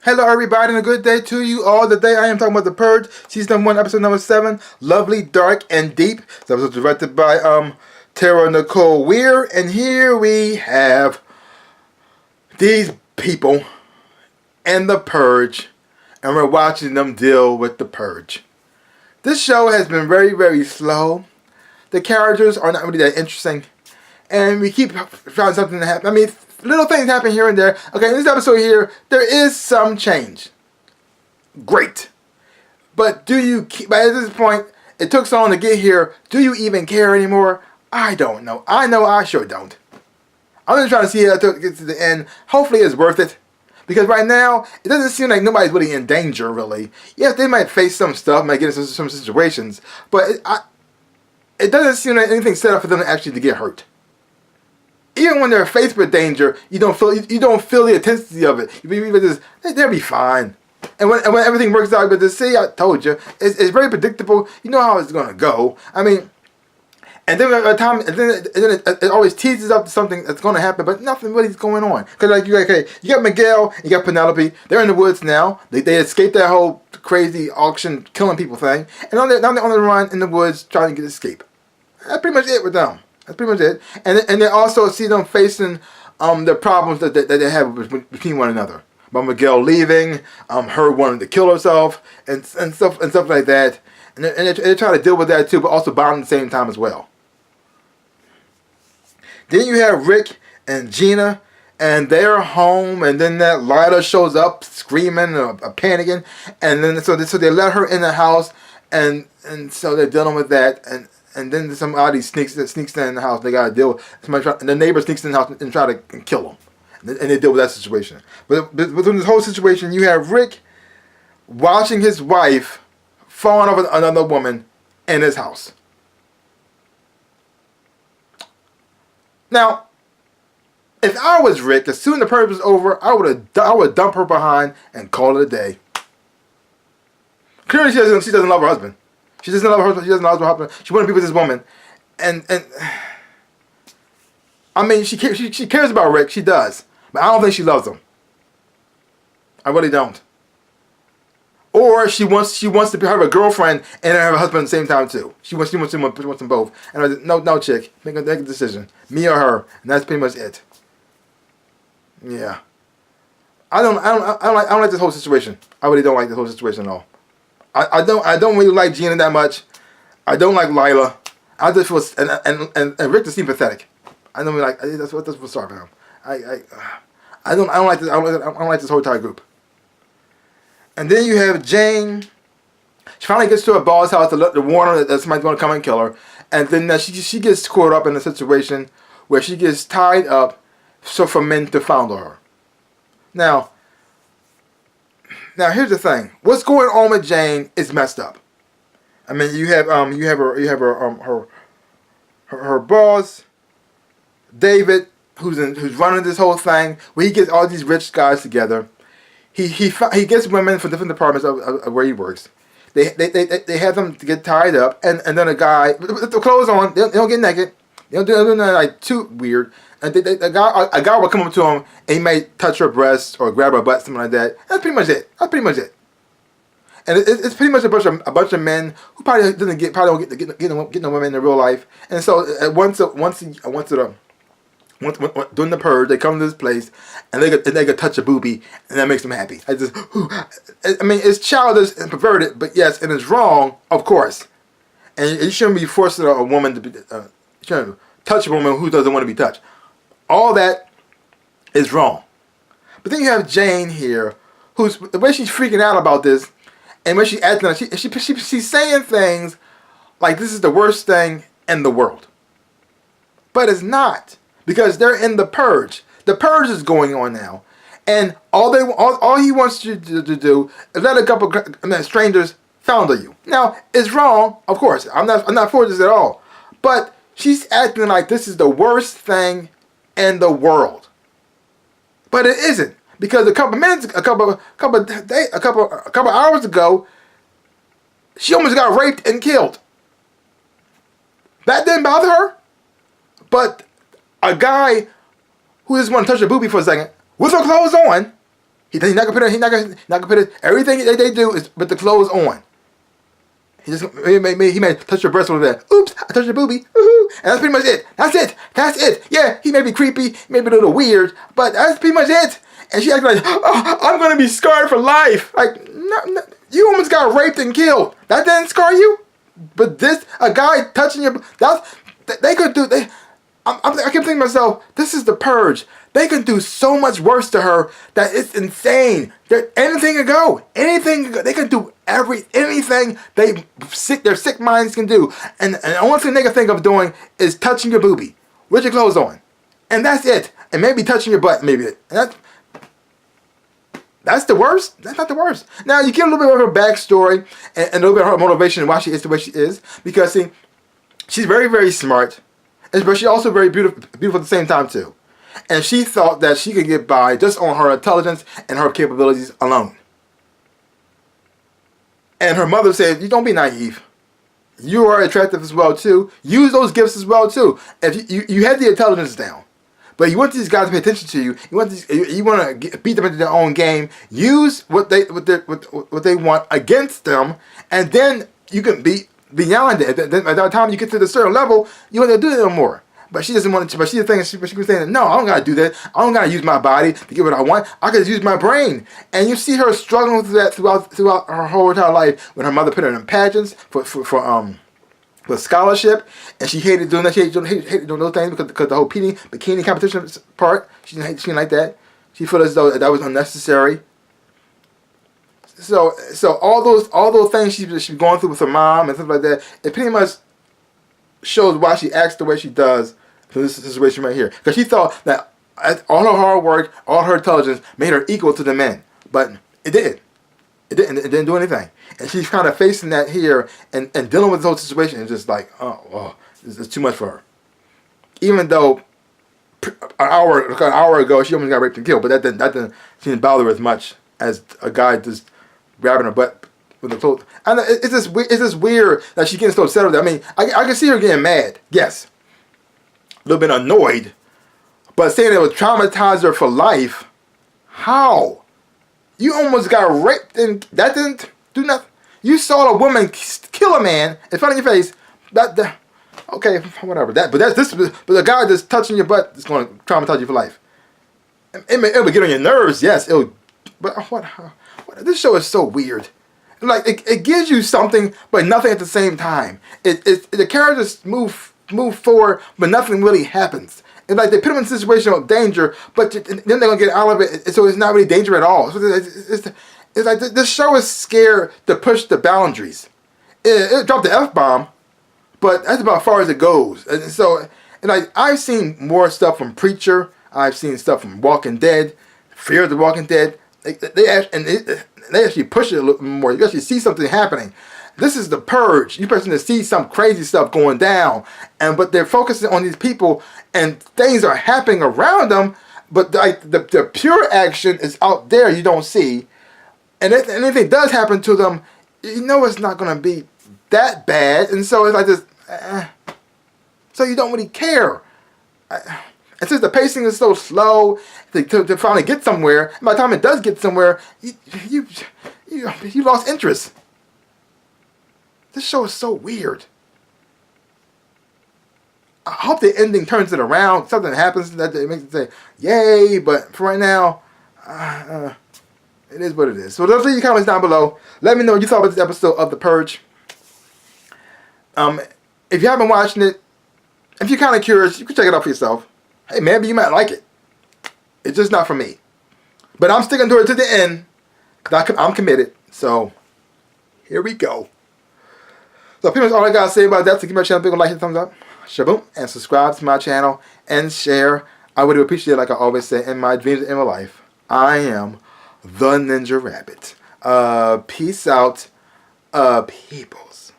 Hello everybody and a good day to you all. Today I am talking about The Purge, Season 1, Episode number 7, Lovely, Dark, and Deep. This episode was directed by Tara Nicole Weir. And here we have these people in The Purge, and we're watching them deal with The Purge. This show has been very, very slow. The characters are not really that interesting, and we keep trying something to happen. I mean, little things happen here and there. Okay, in this episode here, there is some change. Great. But at this point, it took so long to get here. Do you even care anymore? I don't know. I sure don't. I'm just trying to see how it gets to the end. Hopefully it's worth it. Because right now, it doesn't seem like nobody's really in danger, really. Yes, they might face some stuff, might get into some situations. But it doesn't seem like anything's set up for them actually to get hurt. Even when they're faced with danger, you don't feel the intensity of it. They'll be fine. And when everything works out, but I told you, it's very predictable. You know how it's gonna go. I mean, and then by the time, it always teases up to something that's gonna happen, but nothing really is going on. Because you got Miguel, you got Penelope. They're in the woods now. They escaped that whole crazy auction killing people thing, and now they're on the run in the woods trying to escape. That's pretty much it with them. That's pretty much it. And they also see them facing the problems that they have between one another. About Miguel leaving, her wanting to kill herself, and stuff like that. And they try to deal with that too, but also bond at the same time as well. Then you have Rick and Gina, and they're home, and then that Lila shows up screaming, panicking, and then so they let her in the house, and so they're dealing with that, and then somebody sneaks in the house. They gotta deal with and the neighbor sneaks in the house and try to kill them, and they deal with that situation. But within this whole situation, you have Rick watching his wife fall in love with another woman in his house. Now, if I was Rick, as soon as the purge was over, I would dump her behind and call it a day. Clearly, she doesn't love her husband. She doesn't love her husband. She doesn't love her husband. She wouldn't be with this woman, and I mean, she cares about Rick. She does, but I don't think she loves him. I really don't. Or she wants to have a girlfriend and have a husband at the same time too. She wants them both. And I said, no, chick, make a decision, me or her, and that's pretty much it. Yeah, I don't like this whole situation. I really don't like this whole situation at all. I don't really like Gina that much. I don't like Lila. I just feel and Rick just seems pathetic. I don't really like. That's what's sorry about him. I don't like this. I don't like this whole entire group. And then you have Jane. She finally gets to her boss house to warn her that somebody's going to come and kill her. And then she gets caught up in a situation where she gets tied up for men to fondle her. Now here's the thing. What's going on with Jane is messed up. I mean, you have her boss, David, who's running this whole thing, where he gets all these rich guys together. He gets women from different departments of where he works. They have them to get tied up, and then a guy with the clothes on. They don't get naked. They don't do nothing like too weird. And a guy will come up to him and he may touch her breast or grab her butt, something like that. That's pretty much it. And it's pretty much a bunch of men who probably don't get no women in real life. And so during the purge, they come to this place and they could touch a boobie, and that makes them happy. I mean, it's childish and perverted, but yes, and it's wrong, of course. And you shouldn't be forcing a woman to be touch a woman who doesn't want to be touched. All that is wrong. But then you have Jane here, the way she's freaking out about this, and when she's acting, she's saying things like this is the worst thing in the world. But it's not, because they're in the purge. The purge is going on now, and all he wants you to do is let a couple strangers fondle you. Now it's wrong, of course. I'm not for this at all, but she's acting like this is the worst thing in the world. But it isn't, because a couple hours ago, she almost got raped and killed. That didn't bother her, but a guy who just want to touch her boobie for a second with her clothes on, He's not gonna put it. Everything that they do is with the clothes on. He may touch your breast a little bit. Oops, I touched your boobie. Woohoo! And that's pretty much it. That's it. Yeah, he may be creepy, maybe a little weird, but that's pretty much it. And she acted like, oh, I'm gonna be scarred for life. Like, no, you almost got raped and killed. That didn't scar you. But a guy touching your, they could do. I keep thinking to myself, this is the Purge. They can do so much worse to her that it's insane. Anything can go. They can do anything their sick minds can do. And the only thing they can think of doing is touching your boobie with your clothes on. And that's it. And maybe touching your butt, maybe. That's the worst? That's not the worst. Now, you get a little bit of her backstory and a little bit of her motivation and why she is the way she is. Because, see, she's very, very smart. But she's also very beautiful at the same time, too. And she thought that she could get by just on her intelligence and her capabilities alone. And her mother said, you don't be naive. You are attractive as well, too. Use those gifts as well, too. If you had the intelligence down, but you want these guys to pay attention to you. You want to beat them into their own game. Use what they want against them, and then you can be beyond it. Then by the time you get to the certain level, you don't have to do it no more. But she doesn't want to. But she was saying, no, I don't gotta do that. I don't gotta use my body to get what I want. I can just use my brain. And you see her struggling with that throughout her whole entire life. When her mother put her in pageants for scholarship, and she hated doing that. She hated doing those things because the whole bikini competition part. She didn't like that. She felt as though that was unnecessary. So all those things she's going through with her mom and stuff like that, it pretty much shows why she acts the way she does in this situation right here. Because she thought that all her hard work, all her intelligence made her equal to the men, but it didn't. It didn't do anything. And she's kind of facing that here and dealing with the whole situation. It's just like, this is too much for her. Even though an hour ago she almost got raped and killed, but that didn't bother her as much as a guy just grabbing her butt with the clothes. And it's just weird that she's getting so upset with that. I mean, I can see her getting mad. Yes. A little bit annoyed. But saying it would traumatize her for life, how? You almost got raped and that didn't do nothing. You saw a woman kill a man in front of your face. Okay, whatever. But the guy that's touching your butt is going to traumatize you for life. It'll get on your nerves, yes. But what? This show is so weird. Like it gives you something, but nothing at the same time. The characters move forward, but nothing really happens. It's like they put them in a situation of danger, but then they're gonna get out of it, so it's not really danger at all. So it's like this show is scared to push the boundaries. It dropped the F-bomb, but that's about as far as it goes. And so, like I've seen more stuff from Preacher. I've seen stuff from Walking Dead, Fear of the Walking They actually push it a little more. You actually see something happening. This is the Purge. You're supposed to see some crazy stuff going down, but they're focusing on these people, and things are happening around them. But the pure action is out there. You don't see, and if anything does happen to them, you know it's not going to be that bad. And so it's like this. So you don't really care. And since the pacing is so slow to finally get somewhere, by the time it does get somewhere, you lost interest. This show is so weird. I hope the ending turns it around. Something happens that makes it say, yay, but for right now, it is what it is. So leave your comments down below. Let me know what you thought about this episode of The Purge. If you haven't watched it, if you're kind of curious, you can check it out for yourself. Hey, maybe you might like it. It's just not for me. But I'm sticking to it to the end, because I'm committed. So, here we go. So pretty much all I gotta say about that, so give my channel a big like and thumbs up, shaboom, and subscribe to my channel, and share. I would appreciate it, like I always say, in my dreams and in my life. I am the Ninja Rabbit. Peace out, peoples.